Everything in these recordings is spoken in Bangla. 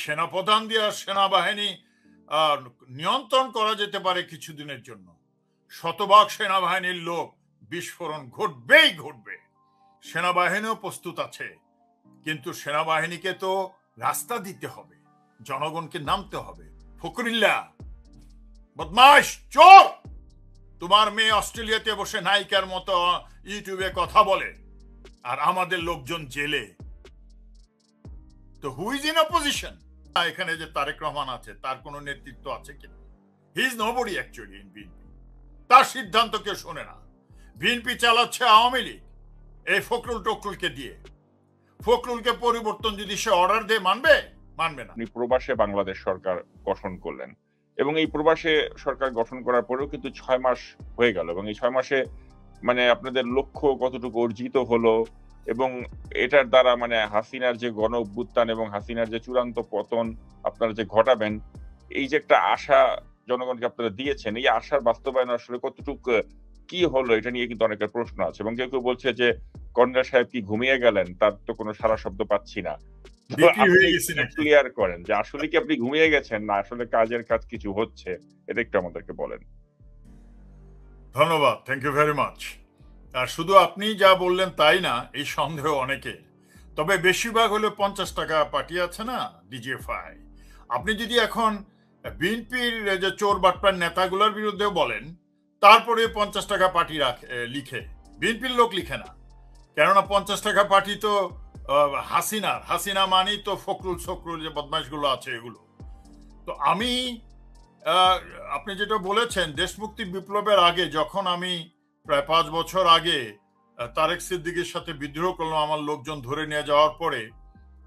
সেনাপ্রধান দিয়ে সেনাবাহিনী নিয়ন্ত্রণ করা যেতে পারে কিছুদিনের জন্য। শতভাগ সেনাবাহিনীর লোক বিস্ফোরণ ঘটবেই ঘটবে। সেনাবাহিনীও প্রস্তুত আছে, কিন্তু সেনাবাহিনীকে তো রাস্তা দিতে হবে, জনগণকে নামতে হবে। ফখরুল্লাহ বদমাশ, চোর! তোমার মেয়ে অস্ট্রেলিয়াতে বসে নায়িকার মতো ইউটিউবে কথা বলে, আর আমাদের লোকজন জেলে। তো হু ইজ ইন অপোজিশন? এখানে যে তারেক রহমান আছে, তার কোনো নেতৃত্ব আছে কিনা? He is nobody actually in BNP. তার সিদ্ধান্ত কেউ শোনে না। বিএনপি চালাচ্ছে আওয়ামী লীগ এই ফখরুল টকরুলকে দিয়ে। ফখরুলকে পরিবর্তন যদি সে অর্ডার দিয়ে মানবে না। আপনি প্রবাসে বাংলাদেশ সরকার গঠন করলেন, এবং এই প্রবাসে সরকার গঠন করার পরেও কিন্তু 6 মাস হয়ে গেল, এবং এই 6 মাসে মানে আপনাদের লক্ষ্য কতটুকু অর্জিত হলো, এবং এটার দ্বারা মানে হাসিনার যে গণ অভ্যুত্থান এবং হাসিনার যে চূড়ান্ত পতন আপনারা যে ঘটাবেন, এই যে একটা আশা জনগণকে আপনারা দিয়েছেন, এই আশার বাস্তবায়ন আসলে কতটুকু কি হলো, এটা নিয়ে কিন্তু অনেকের প্রশ্ন আছে। এবং কেউ কেউ বলছে যে কর্নেল সাহেব কি ঘুমিয়ে গেলেন, তার তো কোনো সারা শব্দ পাচ্ছি না। ক্লিয়ার করেন যে আসলে কি আপনি ঘুমিয়ে গেছেন, না আসলে কাজের কাজ কিছু হচ্ছে, এটা একটু আমাদেরকে বলেন। ধন্যবাদ, থ্যাংক ইউ ভেরি মাচ। আর শুধু আপনি যা বললেন তাই না, এই সন্দেহ অনেকে। তবে বেশিরভাগ হলো 50 টাকা পার্টি আছে না, ডিজিএফআই। আপনি যদি এখন বিএনপির যে চোর বাটপার নেতাগুলোর বিরুদ্ধেও বলেন, তারপরে 50 টাকা পার্টি লিখে, বিএনপির লোক লিখে না। কেননা 50 টাকা পার্টি তো হাসিনা মানি তো ফখরুল যে বদমাইশগুলো আছে এগুলো। তো আমি আপনি যেটা বলেছেন, দেশমুক্তি বিপ্লবের আগে, যখন আমি প্রায় 5 বছর আগে তারেক সিদ্দিকীর সাথে বিদ্রোহ করলাম আমার লোকজন ধরে নিয়ে যাওয়ার পরে,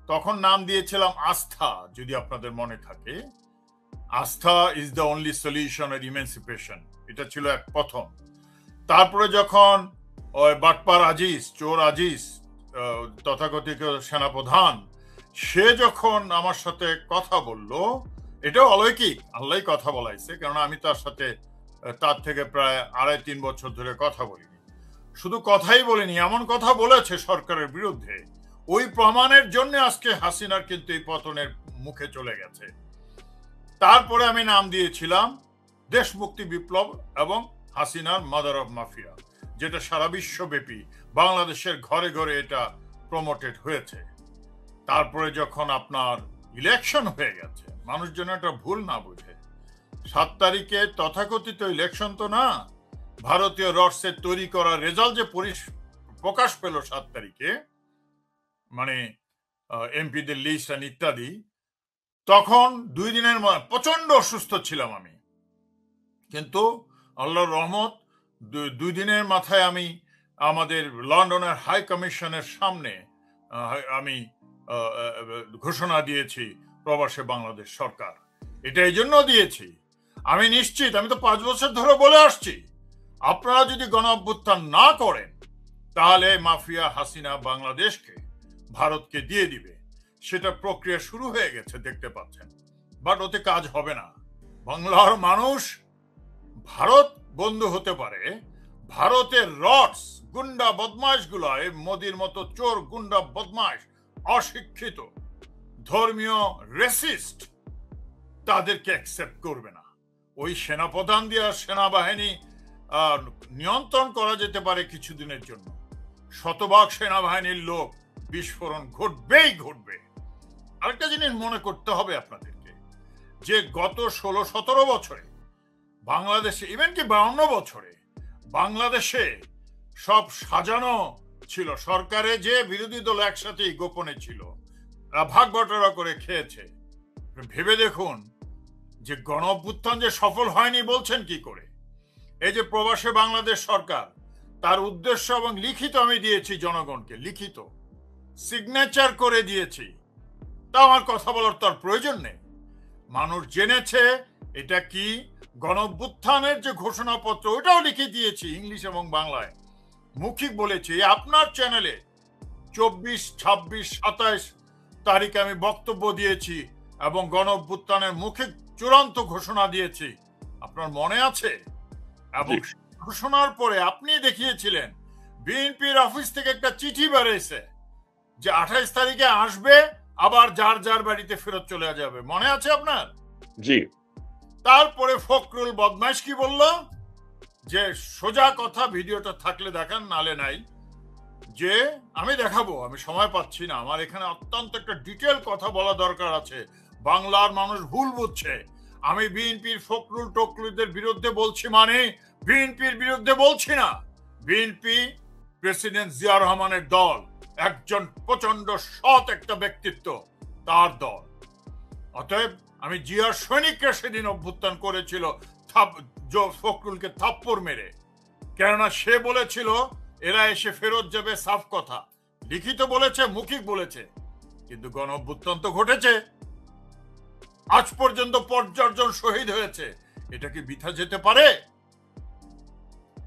তখন নাম দিয়েছিলাম আস্থা, যদি আপনাদের মনে থাকে। আস্থা is the only solution or emancipation, এটা ছিল এক প্রথম। তারপরে যখন ওই বাটপার আজিজ, চোর আজিজ, তথাকথিত সেনাপ্রধান, সে যখন আমার সাথে কথা বলল, এটাও অলৌকিক, আল্লাহ কথা বলাইছে, কারণ আমি তার সাথে তার থেকে প্রায় 2.5-3 বছর ধরে কথা বলিনি। শুধু কথাই বলিনি, এমন কথা বলেছে সরকারের বিরুদ্ধে, ওই প্রমাণের জন্য আজকে হাসিনার কিন্তু এই পতনের মুখে চলে গেছে। তারপরে আমি নাম দিয়েছিলাম দেশমুক্তি বিপ্লব এবং হাসিনার মাদার অফ মাফিয়া, যেটা সারা বিশ্বব্যাপী বাংলাদেশের ঘরে ঘরে এটা প্রমোটেড হয়েছে। তারপরে যখন আপনার ইলেকশন হয়ে গেছে, মানুষজন এটা ভুল না বুঝে, 7 তারিখে তথাকথিত ইলেকশন তো না, ভারতীয় রডসের তৈরি করা রেজাল্ট যে প্রকাশ পেল 7 তারিখে, মানে এমপিদের লিস্ট ইত্যাদি, তখন 2 দিনের প্রচন্ড অসুস্থ ছিলাম আমি, কিন্তু আল্লাহর রহমত 2 দিনের মাথায় আমি আমাদের লন্ডনের হাই কমিশনের সামনে আমি ঘোষণা দিয়েছি প্রবাসে বাংলাদেশ সরকার। এটা এই জন্য দিয়েছি, আমি নিশ্চিত, আমি তো 5 বছর ধরে বলে আসছি, আপনারা যদি গণ অভ্যুত্থান না করেন, তাহলে মাফিয়া হাসিনা বাংলাদেশকে ভারতকে দিয়ে দিবে। সেটা প্রক্রিয়া শুরু হয়ে গেছে, দেখতে পাচ্ছেন, বাট ওতে কাজ হবে না। বাংলার মানুষ ভারত বন্ধু হতে পারে, ভারতের রডস গুন্ডা বদমাইশ গুলো, মোদির মতো চোর গুন্ডা বদমাইশ, অশিক্ষিত ধর্মীয় রেসিস্ট, তাদেরকে অ্যাকসেপ্ট করবে না। ওই সেনাপ্রধান দিয়ে সেনাবাহিনী নিয়ন্ত্রণ করা যেতে পারে কিছুদিনের জন্য। শতভাগ সেনাবাহিনীর লোক বিস্ফোরণ ঘটবেই ঘটবে। আরেকটা জিনিস মনে করতে হবে আপনাদেরকে, যে গত 16-17 বছরে বাংলাদেশে, ইভেন কি 52 বছরে বাংলাদেশে সব সাজানো ছিল, সরকারে যে বিরোধী দল একসাথেই গোপনে ছিল, ভাগ বটরা করে খেয়েছে। ভেবে দেখুন যে গণ অভ্যুত্থান যে সফল হয়নি বলছেন কি করে। এই যে প্রবাসে বাংলাদেশ সরকার, তার উদ্দেশ্য এবং লিখিত আমি দিয়েছি জনগণকে, লিখিত সিগনেচার করে দিয়েছি, তা আমার কথা বলার তার প্রয়োজন নেই। মানুষ জেনেছে এটা কি, গণ অভ্যুত্থানের যে ঘোষণাপত্র, ওটাও লিখে দিয়েছি ইংলিশ এবং বাংলায়, মৌখিক বলেছি। আপনার চ্যানেলে 24, 26, 27 তারিখে আমি বক্তব্য দিয়েছি এবং গণ অভ্যুত্থানের মৌখিক চূড়ান্ত ঘোষণা দিয়েছি, আপনার মনে আছে? এবং ঘোষণার পরে আপনি দেখিয়েছিলেন, বিএনপির অফিস থেকে একটা চিঠি বেরিয়েছে যে 28 তারিখে আসবে, আবার যার যার বাড়িতে ফেরত চলে যাবে, মনে আছে আপনার? জি। তারপরে ফখরুল বদমাইশ কি বলল, যে সোজা কথা, ভিডিওটা থাকলে দেখান, নালে নাই, যে আমি দেখাবো, আমি সময় পাচ্ছি না, আমার এখানে অত্যন্ত একটা ডিটেল কথা বলা দরকার আছে, বাংলার মানুষ ভুল বুঝছে, আমি বিএনপির ফখরুল টকরুলদের বিরুদ্ধে বলছি, মানে বিএনপির বিরুদ্ধে বলছি না, বিএনপি প্রেসিডেন্ট জিয়া রহমানের দল, একজন প্রচন্ড সৎ একটা ব্যক্তিত্ব, তার দল। অতএব আমি জিয়ার সৈনিকরা সেদিন অভ্যুত্থান করেছিল ফখরুলকে থাপ্পড় মেরে, কেননা সে বলেছিল এরা এসে ফেরত যাবে, সাফ কথা, লিখিত বলেছে, মৌখিক বলেছে, কিন্তু গণ অভ্যুত্থান তো ঘটেছে, আজ পর্যন্ত 50 জন শহীদ হয়েছে, এটা কি বৃথা যেতে পারে?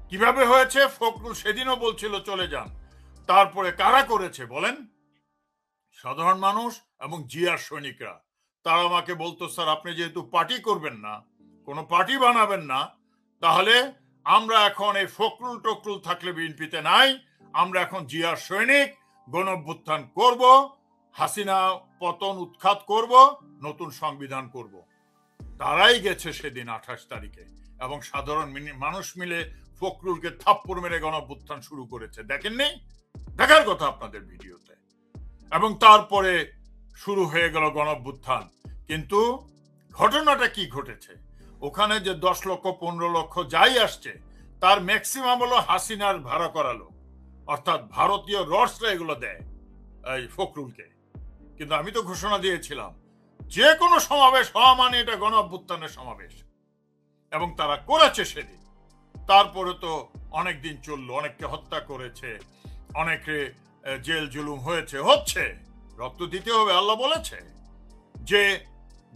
কিভাবে হয়েছে? ফখরুল সেদিনও বলছিল চলে যান, তারপরে কারা করেছে বলেন? সাধারণ মানুষ এবং জিয়ার সৈনিকরা। তারা আমাকে বলতো, স্যার আপনি যেহেতু পার্টি করবেন না, কোনো পার্টি বানাবেন না, তাহলে আমরা এখন এই ফখরুল টকরুল থাকলে বিএনপিতে নাই, আমরা এখন জিয়ার সৈনিক, গণ অভ্যুত্থান করব, হাসিনা পতন উৎখাত করব, নতুন সংবিধান করব। তারাই গেছে সেদিন 28 তারিখে, এবং সাধারণ মানুষ মিলে ফখরুলকে থাপ্পড় মেরে গণ অভ্যুত্থান শুরু করেছে। দেখেননি? দেখার কথা আপনাদের ভিডিওতে। এবং তারপরে শুরু হয়ে গেল গণ অভ্যুত্থান। কিন্তু ঘটনাটা কি ঘটেছে? ওখানে যে 10 লক্ষ 15 লক্ষ যাই আসছে, তার ম্যাক্সিমাম হলো হাসিনার ভাড়া করালো, অর্থাৎ ভারতীয় রডসরা এগুলো দেয় এই ফখরুলকে। কিন্তু আমি তো ঘোষণা দিয়েছিলাম যে কোনো সমাবেশ হওয়া মানে এটা গণ অভ্যুত্থানের সমাবেশ, এবং তারা করেছে সেদিন। তারপরে তো অনেক দিন চললো, অনেককে হত্যা করেছে, অনেকে জেল জুলুম হয়েছে, হচ্ছে, রক্ত দিতে হবে। আল্লাহ বলেছে যে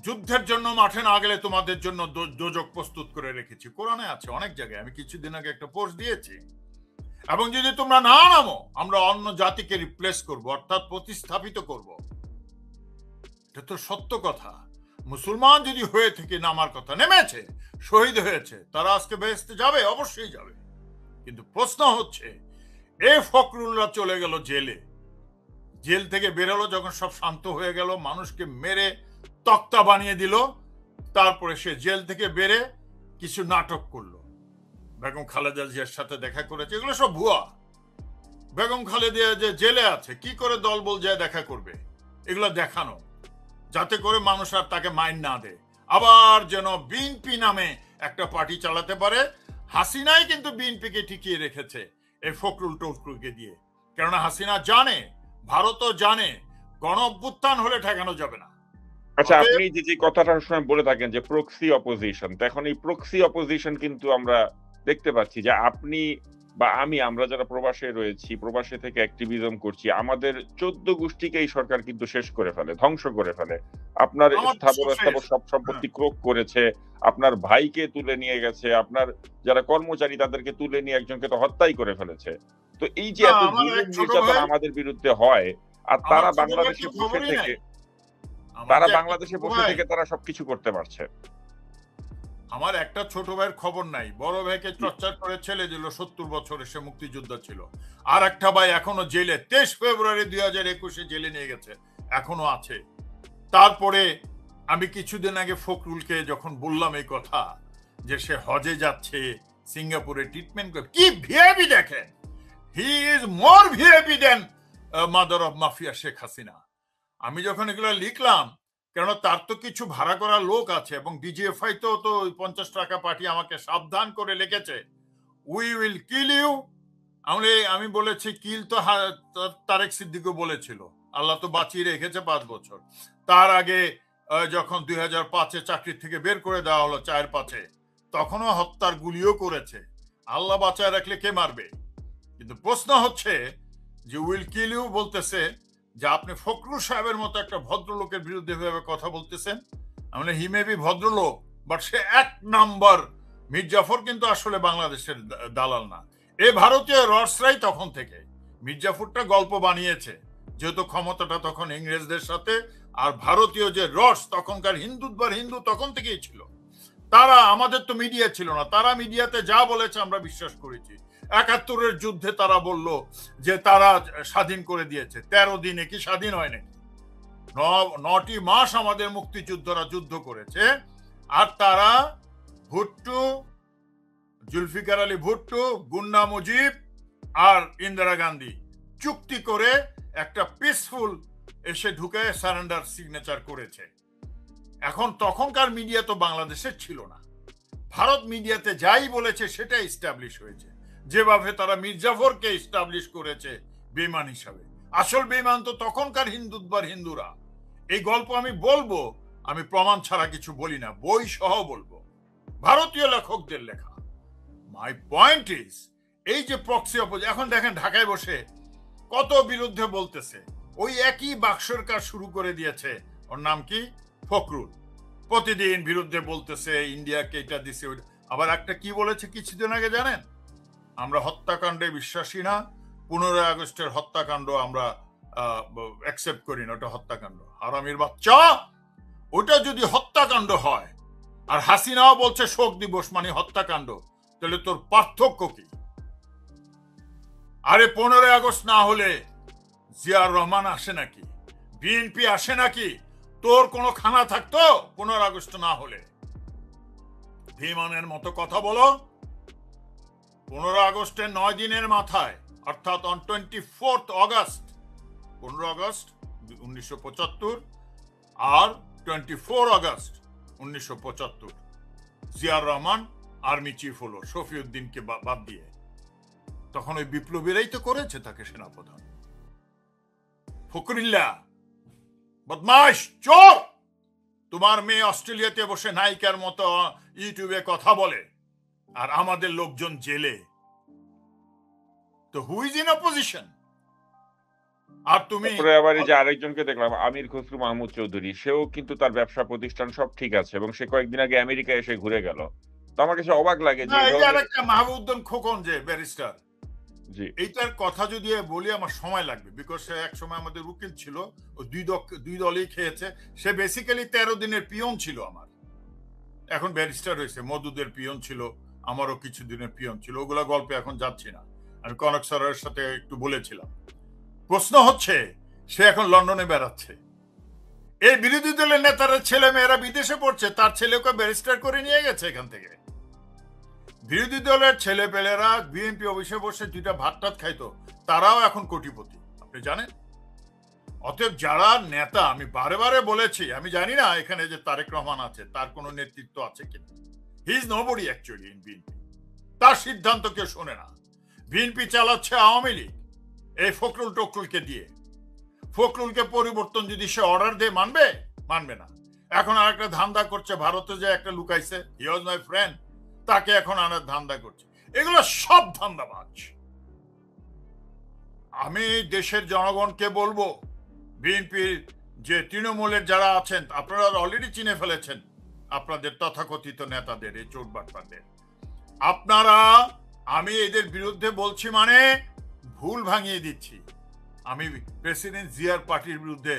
যুদ্ধের জন্য মাঠে না গেলে তোমাদের জন্য দোজক প্রস্তুত করে রেখেছি, কোরআনে আছে অনেক জায়গায়, আমি কিছুদিন আগে একটা পোস্ট দিয়েছি। এবং যদি তোমরা না নামো, আমরা অন্য জাতিকে রিপ্লেস করব, অর্থাৎ প্রতিস্থাপিত করব। এটা তো সত্য কথা। মুসলমান যদি হয়ে থেকে নামার কথা, নেমেছে, শহীদ হয়েছে, তারা আজকে বেহেশতে যাবে, অবশ্যই যাবে। কিন্তু প্রশ্ন হচ্ছে, এ ফখরুলরা চলে গেল জেলে, জেল থেকে বেরোলো যখন সব শান্ত হয়ে গেল, মানুষকে মেরে তক্তা বানিয়ে দিল, তারপরে সে জেল থেকে বেরে কিছু নাটক করলো, বেগম খালেদা জিয়ার সাথে দেখা করেছে, এগুলো সব ভুয়া। বেগম খালেদা যে জেলে আছে, কি করে দলবল যায় দেখা করবে? এগুলো দেখানো, যাতে করে মানুষ আর তাকে মাইন্ড না দেয়, আবার যেন বিএনপি নামে একটা পার্টি চালাতে পারে। হাসিনাই কিন্তু বিএনপিকে টিকিয়ে রেখেছে এই ফখরুল টকরুলকে দিয়ে, কেননা হাসিনা জানে, ভারতও জানে, গণ অভ্যুত্থান হলে ঠেকানো যাবে না। আচ্ছা, আপনি যে কথাটা সময় বলে থাকেন যে প্রক্সি অপোজিশন, তো এখন এই প্রক্সি অপোজিশন কিন্তু আমরা দেখতে পাচ্ছি যে আপনি বা আমি, আমরা যারা প্রবাসে রয়েছি, প্রবাসে থেকে অ্যাক্টিভিজম করছি, আমাদের 14 গোষ্ঠীকে এই সরকার কিন্তু শেষ করে ফেলে, ধ্বংস করে ফেলে। আপনার স্থাবর সব সম্পত্তি ক্রোক করেছে, আপনার ভাইকে তুলে নিয়ে গেছে, আপনার যারা কর্মচারী তাদেরকে তুলে নিয়ে একজনকে তো হত্যাই করে ফেলেছে। তো এই যে এত জুলুম নির্যাতন আমাদের বিরুদ্ধে হয়, আর তারা বাংলাদেশে বসে থেকে তারা সবকিছু করতে পারছে। আমার একটা ছোট ভাইয়ের খবর নাই, বড় ভাইকে টর্চার করে ছেলে দিল, 70 বছরে, সে মুক্তিযোদ্ধা ছিল। আর একটা ভাই এখনো জেলে, 23 ফেব্রুয়ারি 2021 জেলে নিয়ে গেছে, এখনো আছে। তারপরে আমি কিছুদিন আগে ফখরুলকে যখন বললাম এই কথা, যে সে হজে যাচ্ছে, সিঙ্গাপুরে ট্রিটমেন্ট করে, কি ভিআইপি দেখেন, he is more VIP than mother of mafia Sheikh Hasina. আমি যখন এগুলো লিখলাম, কেননা তার তো কিছু ভাড়া করা লোক আছে, এবং ডিজিএফআই তো 50 টাকা পাঠিয়ে আমাকে সাবধান করে লিখেছে, উই উইল কিল ইউ। আমি বলেছি কিল তো তারেক সিদ্দিকও বলেছিল, আল্লাহ তো বাঁচিয়ে রেখেছে 5 বছর। তার আগে যখন 2005-এ চাকরি থেকে বের করে দেওয়া হলো 4-5-এ, তখনও হত্যার গুলিও করেছে। আল্লাহ বাঁচায় রাখলে কে মারবে? কিন্তু প্রশ্ন হচ্ছে যে উইল কিল ইউ বলতেছে, যে আপনি ফখরুল সাহেবের মতো একটা ভদ্রলোকের বিরুদ্ধে ভাবে কথা বলতেছেন। মানে হি মে বি ভদ্রলোক, বাট সে 1 নম্বর। মীর জাফর কিন্তু আসলে বাংলাদেশের দালাল না, এ ভারতীয় রসরাই তখন থেকে। মীর জাফরটা গল্প বানিয়েছে, যেহেতু ক্ষমতাটা তখন ইংরেজদের সাথে, আর ভারতীয় যে রস তখনকার হিন্দু তখন থেকেই ছিল। তারা, আমাদের তো মিডিয়া ছিল না, তারা মিডিয়াতে যা বলেছে আমরা বিশ্বাস করেছি। 71-এর যুদ্ধে তারা বলল যে তারা স্বাধীন করে দিয়েছে, 13 দিনে কি স্বাধীন হয় নাকি? 9টি মাস আমাদের মুক্তিযোদ্ধারা যুদ্ধ করেছে, আর তারা ভুট্টো, জুলফিকার আলী ভুট্টো, গুন্না মুজিব আর ইন্দিরা গান্ধী চুক্তি করে একটা পিসফুল এসে ঢুকে সারেন্ডার সিগনেচার করেছে। এখন তখনকার মিডিয়া তো বাংলাদেশের ছিল না, ভারত মিডিয়াতে যাই বলেছে সেটা এস্টাবলিশ হয়েছে, যেভাবে তারা মির্জাফরকে এস্টাবলিশ করেছে বেঈমান হিসাবে। আসল বেঈমান তো তখনকার হিন্দুরা। এই গল্প আমি বলবো, আমি প্রমাণ ছাড়া কিছু বলি না, বই সহ বলবো, ভারতীয় লেখকদের লেখা। মাই পয়েন্ট ইজ, এই যে প্রক্সি অপোজিশন, এখন দেখেন ঢাকায় বসে কত বিরুদ্ধে বলতেছে, ওই একই বাক্সর কাজ শুরু করে দিয়েছে, ওর নাম কি, ফখরুল, প্রতিদিন বিরুদ্ধে বলতেছে ইন্ডিয়াকে এটা দিছে। আবার একটা কি বলেছে কিছুদিন আগে জানেন, আমরা হত্যাকাণ্ডে বিশ্বাসী না, 15 আগস্টের হত্যাকাণ্ড আমরা অ্যাকসেপ্ট করি না, ওটা হত্যাকাণ্ড। হারামির বাচ্চা, ওটা যদি হত্যাকাণ্ড হয় আর হাসিনাও বলছে শোক দিবস মানে হত্যাকাণ্ড, তাহলে তোর পার্থক্য কি? আরে 15 আগস্ট না হলে জিয়াউর রহমান আসে নাকি, বিএনপি আসে নাকি? তোর কোনো খানা থাকতো 15 আগস্ট না হলে? বিমানের মতো কথা বলো। 15 আগস্টের 9 দিনের মাথায়, অর্থাৎ অন 24 আগস্ট, 15 আগস্ট 1975 আর 24 August 1975 Ziaur Rahman army chief হলো শফিউদ্দিনকে বাদ দিয়ে। তখন ওই বিপ্লবীরাই তো করেছে তাকে সেনাপ্রধান। ফখরুল্লাহ বদমাশ, চোর। তোমার মেয়ে অস্ট্রেলিয়াতে বসে নায়িকার মতো ইউটিউবে কথা বলে, আর আমাদের লোকজন জেলে। তো হু ইজ ইন অপোজিশন? আর তুমি আবার এই যে আরেকজনকে দেখলাম, আমির খসরু মাহমুদ চৌধুরী, সেও কিন্তু তার ব্যবসা প্রতিষ্ঠান সব ঠিক আছে, এবং সে কয়েকদিন আগে আমেরিকা এসে ঘুরে গেল। তো আমার কাছে অবাক লাগে যে মাহবুবউদ্দিন খোকন যে ব্যারিস্টার, জি, এইটার কথা যদি বলি আমার সময় লাগবে, বিকজ সে এক সময় আমাদের উকিল ছিল, ও দুই দলই খেয়েছে। সে বেসিক্যালি 13 দিনের পিয়ন ছিল আমার, এখন ব্যারিস্টার হয়েছে। মধুদের পিয়ন ছিল, আমারও কিছু দিনের পিয়ন ছিল, ওগুলা গল্পে এখন যাচ্ছি না। আমি কনক স্যারের সাথে একটু বলেছিলাম। প্রশ্ন হচ্ছে, সে এখন লন্ডনে বেড়াচ্ছে। এই বিরোধী দলের নেতারা ছেলে মেয়েরা বিদেশে পড়ছে, তার ছেলেকে ব্যারিস্টার করে নিয়ে গেছে এখান থেকে। বিরোধী দলের ছেলে পেলেরা বিএনপি অফিসে বসে 2টা ভাত টাত খাইতো, তারাও এখন কোটিপতি, আপনি জানেন। অতএব যারা নেতা, আমি বারে বারে বলেছি, আমি জানি না এখানে যে তারেক রহমান আছে তার কোনো নেতৃত্ব আছে কিনা। He is nobody actually in BNP. তার সিদ্ধান্ত কেউ শোনে না। বিএনপি চালাচ্ছে আওয়ামী লীগ এই ফখরুল টকরুলকে দিয়ে। ফখরুলকে পরিবর্তন যদি সে অর্ডার দিয়ে মানবে না। এখন আর একটা ধান্দা করছে, ভারতে যে একটা লুকাইছে, হি ওয়াজ মাই ফ্রেন্ড, তাকে এখন আনার ধান্দা করছে। এগুলো সব ধান্দাবাজ। আমি দেশের জনগণকে বলবো, বিএনপির যে তৃণমূলের যারা আছেন, আপনারা অলরেডি চিনে ফেলেছেন আপনাদের তথাকথিত নেতাদের, এই চোটবাটপাদের। আপনারা, আমি এদের বিরুদ্ধে বলছি মানে ভুল ভাঙিয়ে দিচ্ছি। আমি প্রেসিডেন্ট জিয়ার পার্টির বিরুদ্ধে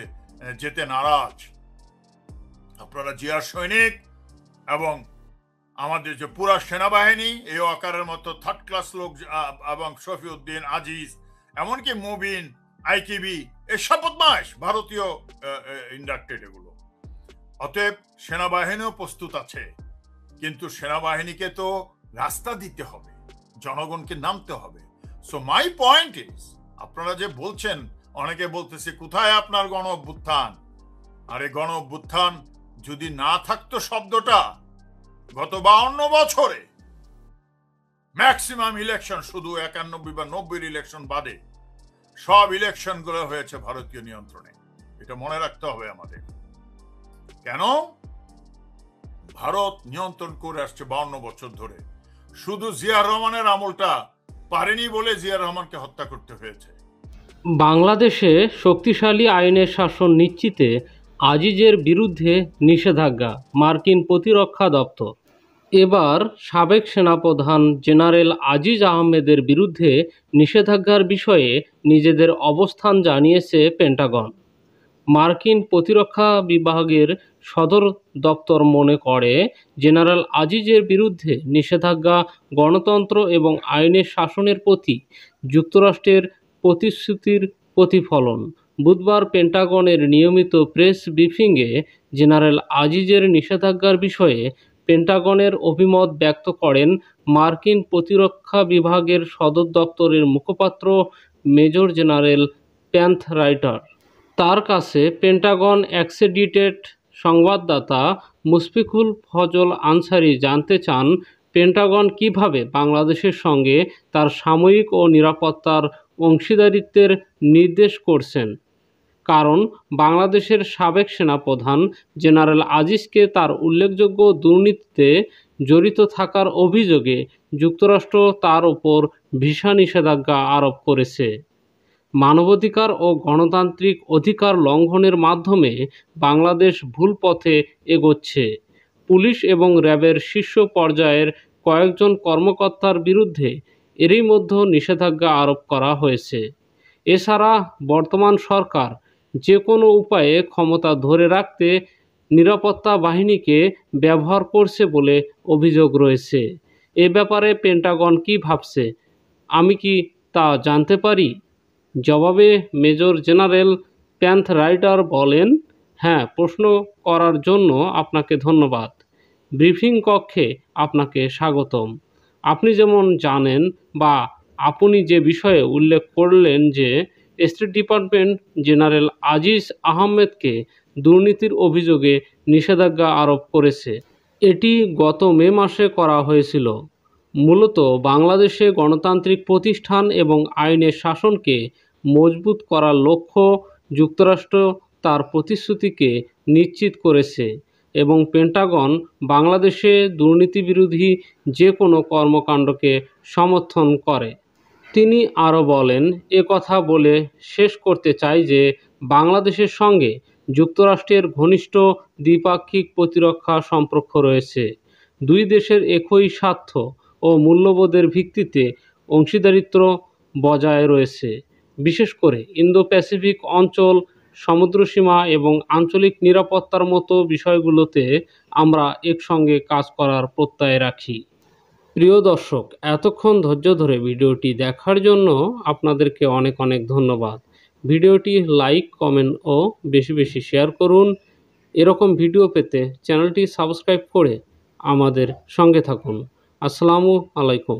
যেতে নারাজ। আপনারা জিয়ার সৈনিক, এবং আমাদের যে পুরা সেনাবাহিনী এই আকারের মতো থার্ড ক্লাস লোক, এবং শফিউদ্দিন, আজিজ, এমনকি মুবিন, আইকিবি, এই সব বদমাশ ভারতীয় ইন্ডাক্টেড এগুলো। অতএব সেনাবাহিনীও প্রস্তুত আছে, কিন্তু সেনাবাহিনীকে তো রাস্তা দিতে হবে, জনগণকে নামতে হবে। সো মাই পয়েন্ট ইজ, আপনারা যে বলছেন, অনেকে বলতেছে কোথায় আপনার গণ অভ্যুত্থান। আরে গণ অভ্যুত্থান যদি না থাকতো শব্দটা, গত 52 বছরে ম্যাক্সিমাম ইলেকশন, শুধু 91 বা 90 ইলেকশন বাদে সব ইলেকশন গুলো হয়েছে ভারতীয় নিয়ন্ত্রণে। এটা মনে রাখতে হবে আমাদের। কেন? ভারত নিয়ন্ত্রণ করে আসছে 52 বছর ধরে। শুধু জিয়াউর রহমানের আমলটা পারেনি বলে জিয়াউর রহমানকে হত্যা করতে হয়েছে। বাংলাদেশে শক্তিশালী আইনের শাসন নিশ্চিতে আজিজের বিরুদ্ধে নিষেধাজ্ঞা, মার্কিন প্রতিরক্ষা দপ্তর। এবার সাবেক সেনাপ্রধান জেনারেল আজিজ আহমেদের বিরুদ্ধে নিষেধাজ্ঞার বিষয়ে নিজেদের অবস্থান জানিয়েছে পেন্টাগন। মার্কিন প্রতিরক্ষা বিভাগের সদর দপ্তর মনে করে, জেনারেল আজিজের বিরুদ্ধে নিষেধাজ্ঞা গণতন্ত্র এবং আইনের শাসনের প্রতি যুক্তরাষ্ট্রের প্রতিশ্রুতির প্রতিফলন। বুধবার পেন্টাগনের নিয়মিত প্রেস ব্রিফিংয়ে জেনারেল আজিজের নিষেধাজ্ঞার বিষয়ে পেন্টাগনের অভিমত ব্যক্ত করেন মার্কিন প্রতিরক্ষা বিভাগের সদর দপ্তরের মুখপাত্র মেজর জেনারেল প্যান্থ রাইটার। তার কাছে পেন্টাগন অ্যাক্রেডিটেড সংবাদদাতা মুশফিকুল ফজল আনসারি জানতে চান, পেন্টাগন কিভাবে বাংলাদেশের সঙ্গে তার সামরিক ও নিরাপত্তার অংশীদারিত্বের নির্দেশ করছেন, কারণ বাংলাদেশের সাবেক সেনাপ্রধান জেনারেল আজিজকে তার উল্লেখযোগ্য দুর্নীতিতে জড়িত থাকার অভিযোগে যুক্তরাষ্ট্র তার ওপর ভিসা নিষেধাজ্ঞা আরোপ করেছে। মানবাধিকার ও গণতান্ত্রিক অধিকার লঙ্ঘনের মাধ্যমে বাংলাদেশ ভুল পথে এগোচ্ছে। পুলিশ এবং র্যাবের শীর্ষ পর্যায়ের কয়েকজন কর্মকর্তার বিরুদ্ধে এরই মধ্যে নিষেধাজ্ঞা আরোপ করা হয়েছে। এছাড়া বর্তমান সরকার যে কোনো উপায়ে ক্ষমতা ধরে রাখতে নিরাপত্তা বাহিনীকে ব্যবহার করছে বলে অভিযোগ রয়েছে। এ ব্যাপারে পেন্টাগন কী ভাবছে, আমি কি তা জানতে পারি? জবাবে মেজর জেনারেল প্যান্থ রাইটার বলেন, হ্যাঁ, প্রশ্ন করার জন্য আপনাকে ধন্যবাদ। ব্রিফিং কক্ষে আপনাকে স্বাগতম। আপনি যেমন জানেন বা আপনি যে বিষয়ে উল্লেখ করলেন যে স্টেট ডিপার্টমেন্ট জেনারেল আজিজ আহমেদকে দুর্নীতির অভিযোগে নিষেধাজ্ঞা আরোপ করেছে। এটি গত মে মাসে করা হয়েছিল, মূলত বাংলাদেশে গণতান্ত্রিক প্রতিষ্ঠান এবং আইনের শাসনকে মজবুত করার লক্ষ্য যুক্তরাষ্ট্র তার প্রতিশ্রুতিকে নিশ্চিত করেছে এবং পেন্টাগন বাংলাদেশে দুর্নীতিবিরোধী যে কোনো কর্মকাণ্ডকে সমর্থন করে। তিনি আরও বলেন, এ কথা বলে শেষ করতে চাই যে বাংলাদেশের সঙ্গে যুক্তরাষ্ট্রের ঘনিষ্ঠ দ্বিপাক্ষিক প্রতিরক্ষা সম্পর্ক রয়েছে। দুই দেশের একই স্বার্থ ও মূল্যবোধের ভিত্তিতে অংশীদারিত্ব বজায় রয়েছে, বিশেষ করে ইন্দো প্যাসিফিক অঞ্চল, সমুদ্রসীমা এবং আঞ্চলিক নিরাপত্তার মতো বিষয়গুলোতে আমরা একসঙ্গে কাজ করার প্রত্যয় রাখি। প্রিয় দর্শক, এতক্ষণ ধৈর্য ধরে ভিডিওটি দেখার জন্য আপনাদেরকে অনেক অনেক ধন্যবাদ। ভিডিওটি লাইক, কমেন্ট ও বেশি বেশি শেয়ার করুন। এরকম ভিডিও পেতে চ্যানেলটি সাবস্ক্রাইব করে আমাদের সঙ্গে থাকুন। আসসালামু আলাইকুম।